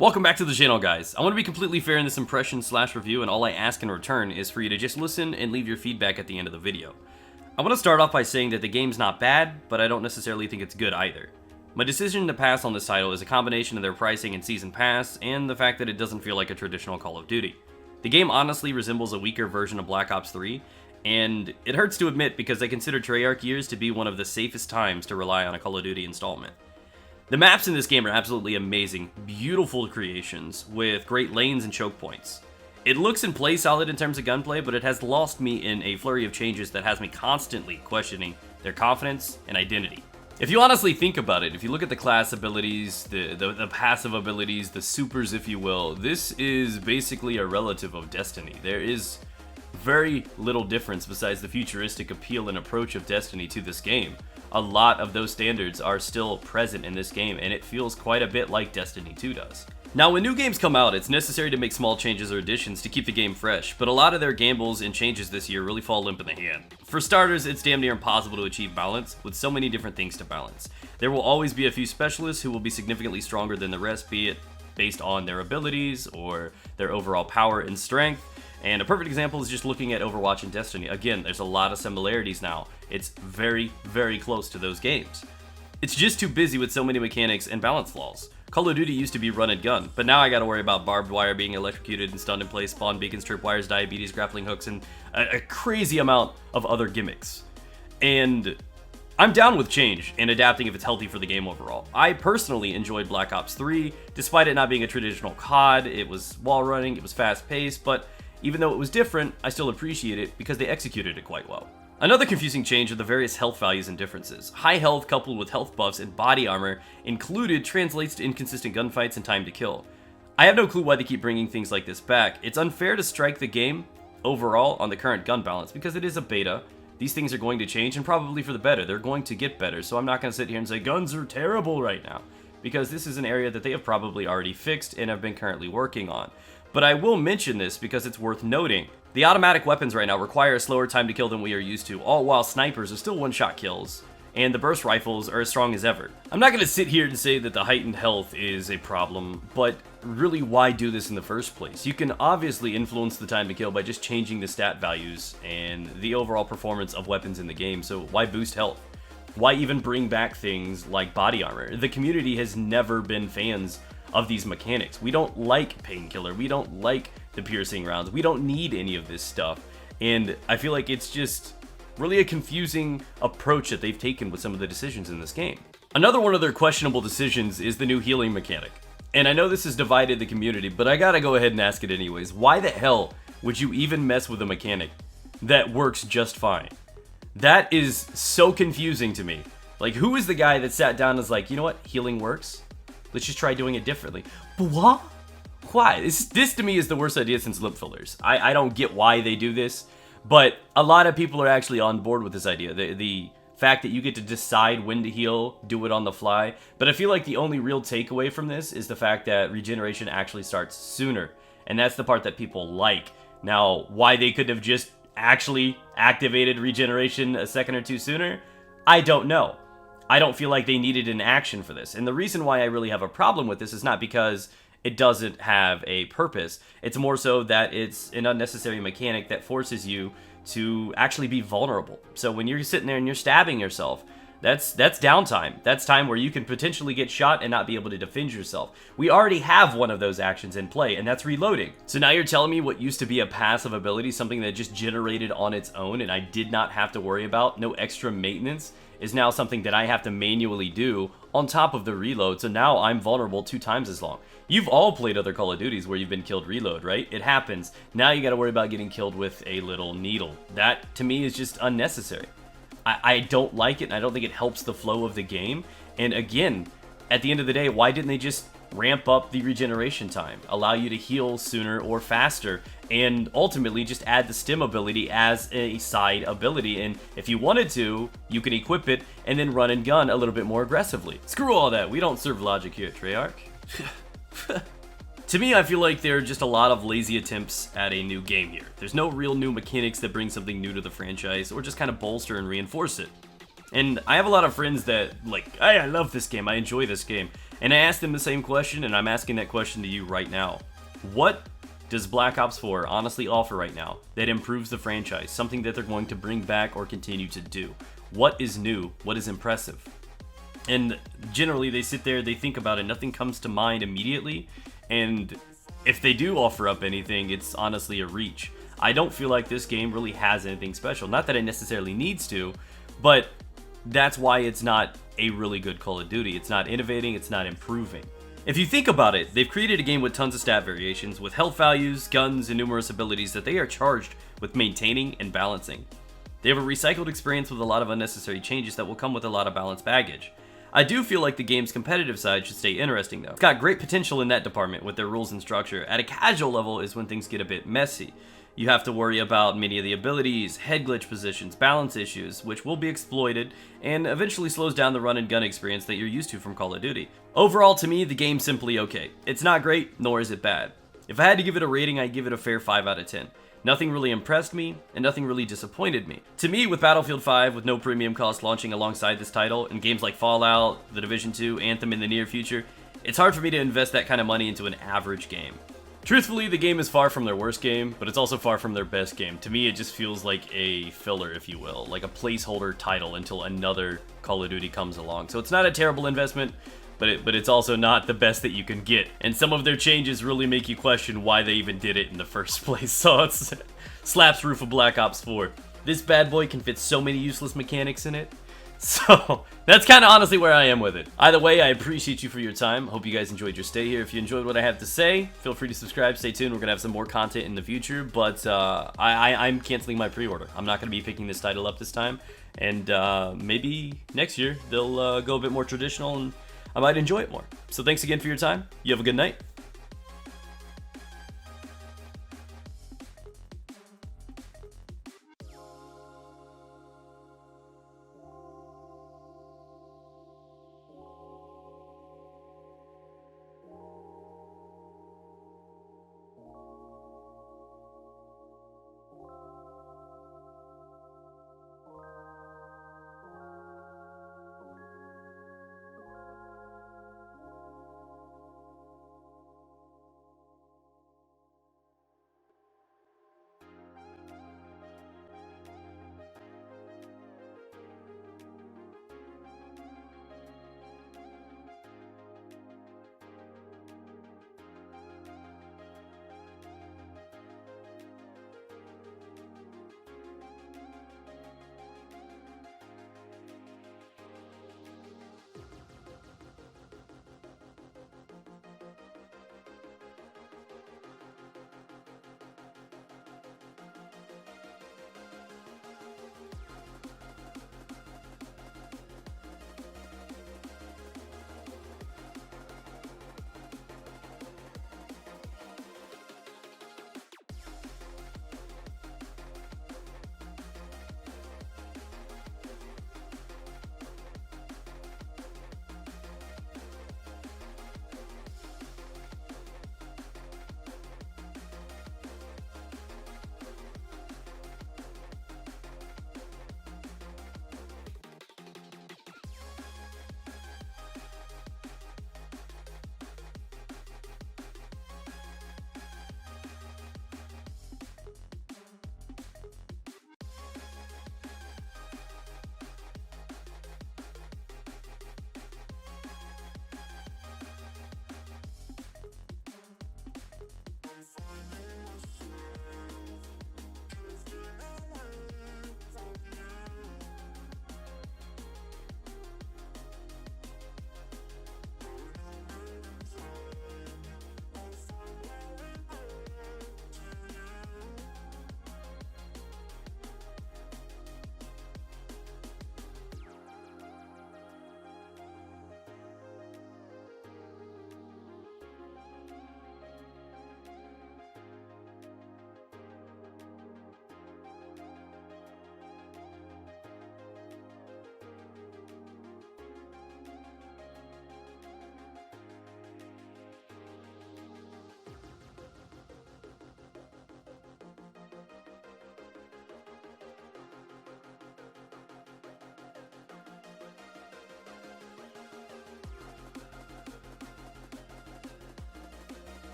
Welcome back to the channel, guys. I want to be completely fair in this impression/review, and all I ask in return is for you to just listen and leave your feedback at the end of the video. I want to start off by saying that the game's not bad, but I don't necessarily think it's good either. My decision to pass on this title is a combination of their pricing and season pass, and the fact that it doesn't feel like a traditional Call of Duty. The game honestly resembles a weaker version of Black Ops 3, and it hurts to admit because I consider Treyarch years to be one of the safest times to rely on a Call of Duty installment. The maps in this game are absolutely amazing, beautiful creations, with great lanes and choke points. It looks and plays solid in terms of gunplay, but it has lost me in a flurry of changes that has me constantly questioning their confidence and identity. If you honestly think about it, if you look at the class abilities, the passive abilities, the supers if you will, this is basically a relative of Destiny. There is very little difference besides the futuristic appeal and approach of Destiny to this game. A lot of those standards are still present in this game, and it feels quite a bit like Destiny 2 does. Now, when new games come out, it's necessary to make small changes or additions to keep the game fresh, but a lot of their gambles and changes this year really fall limp in the hand. For starters, it's damn near impossible to achieve balance, with so many different things to balance. There will always be a few specialists who will be significantly stronger than the rest, be it based on their abilities or their overall power and strength. And a perfect example is just looking at Overwatch and Destiny. Again, there's a lot of similarities now. It's very, very close to those games. It's just too busy with so many mechanics and balance flaws. Call of Duty used to be run and gun, but now I gotta worry about barbed wire being electrocuted and stunned in place, spawn beacons, tripwires, diabetes, grappling hooks, and a crazy amount of other gimmicks. And I'm down with change and adapting if it's healthy for the game overall. I personally enjoyed Black Ops 3, despite it not being a traditional COD. It was wall running, it was fast paced, but even though it was different, I still appreciate it because they executed it quite well. Another confusing change are the various health values and differences. High health coupled with health buffs and body armor included translates to inconsistent gunfights and time to kill. I have no clue why they keep bringing things like this back. It's unfair to strike the game overall on the current gun balance because it is a beta. These things are going to change, and probably for the better. They're going to get better, so I'm not going to sit here and say guns are terrible right now, because this is an area that they have probably already fixed and have been currently working on. But I will mention this because it's worth noting. The automatic weapons right now require a slower time to kill than we are used to, all while snipers are still one-shot kills, and the burst rifles are as strong as ever. I'm not going to sit here and say that the heightened health is a problem, but really, why do this in the first place? You can obviously influence the time to kill by just changing the stat values and the overall performance of weapons in the game, so why boost health? Why even bring back things like body armor? The community has never been fans of these mechanics. We don't like painkiller, we don't like the piercing rounds, we don't need any of this stuff, and I feel like it's just really a confusing approach that they've taken with some of the decisions in this game. Another one of their questionable decisions is the new healing mechanic, and I know this has divided the community, but I gotta go ahead and ask it anyways. Why the hell would you even mess with a mechanic that works just fine? That is so confusing to me. Like, who is the guy that sat down and was like, you know what, healing works? Let's just try doing it differently. But what? Why? This to me is the worst idea since lip fillers. I don't get why they do this, but a lot of people are actually on board with this idea. The fact that you get to decide when to heal, do it on the fly. But I feel like the only real takeaway from this is the fact that regeneration actually starts sooner. And that's the part that people like. Now, why they could have just actually activated regeneration a second or two sooner, I don't know. I don't feel like they needed an action for this. And the reason why I really have a problem with this is not because it doesn't have a purpose. It's more so that it's an unnecessary mechanic that forces you to actually be vulnerable. So when you're sitting there and you're stabbing yourself, that's downtime. That's time where you can potentially get shot and not be able to defend yourself. We already have one of those actions in play, and that's reloading. So now you're telling me what used to be a passive ability, something that just generated on its own and I did not have to worry about, no extra maintenance, is now something that I have to manually do on top of the reload, so now I'm vulnerable 2 times as long. You've all played other Call of Duties where you've been killed reload, right? It happens. Now you gotta worry about getting killed with a little needle. That, to me, is just unnecessary. I don't like it, and I don't think it helps the flow of the game. And again, at the end of the day, why didn't they just ramp up the regeneration time, allow you to heal sooner or faster, and ultimately just add the stim ability as a side ability? And if you wanted to, you can equip it and then run and gun a little bit more aggressively. Screw all that, we don't serve logic here at Treyarch. To me, I feel like there are just a lot of lazy attempts at a new game here. There's no real new mechanics that bring something new to the franchise or just kind of bolster and reinforce it. And I have a lot of friends that like, hey, I love this game, I enjoy this game. And I asked them the same question, and I'm asking that question to you right now. What does Black Ops 4 honestly offer right now that improves the franchise? Something that they're going to bring back or continue to do? What is new? What is impressive? And generally they sit there, they think about it, nothing comes to mind immediately, and if they do offer up anything, it's honestly a reach. I don't feel like this game really has anything special. Not that it necessarily needs to, but that's why it's not a really good Call of Duty. It's not innovating, it's not improving. If you think about it, they've created a game with tons of stat variations, with health values, guns, and numerous abilities that they are charged with maintaining and balancing. They have a recycled experience with a lot of unnecessary changes that will come with a lot of balance baggage. I do feel like the game's competitive side should stay interesting though. It's got great potential in that department with their rules and structure. At a casual level is when things get a bit messy. You have to worry about many of the abilities, head glitch positions, balance issues, which will be exploited and eventually slows down the run and gun experience that you're used to from Call of Duty. Overall, to me, the game's simply okay. It's not great, nor is it bad. If I had to give it a rating, I'd give it a fair 5 out of 10. Nothing really impressed me, and nothing really disappointed me. To me, with Battlefield 5, with no premium cost launching alongside this title, and games like Fallout, The Division 2, Anthem in the near future, it's hard for me to invest that kind of money into an average game. Truthfully, the game is far from their worst game, but it's also far from their best game. To me, it just feels like a filler, if you will, like a placeholder title until another Call of Duty comes along. So it's not a terrible investment, but it's also not the best that you can get. And some of their changes really make you question why they even did it in the first place. So it's slaps roof of Black Ops 4. This bad boy can fit so many useless mechanics in it. So that's kind of honestly where I am with it. Either way, I appreciate you for your time. Hope you guys enjoyed your stay here. If you enjoyed what I have to say, feel free to subscribe. Stay tuned. We're gonna have some more content in the future. But I'm canceling my pre-order. I'm not gonna be picking this title up this time. And maybe next year they'll go a bit more traditional, and I might enjoy it more. So thanks again for your time. You have a good night.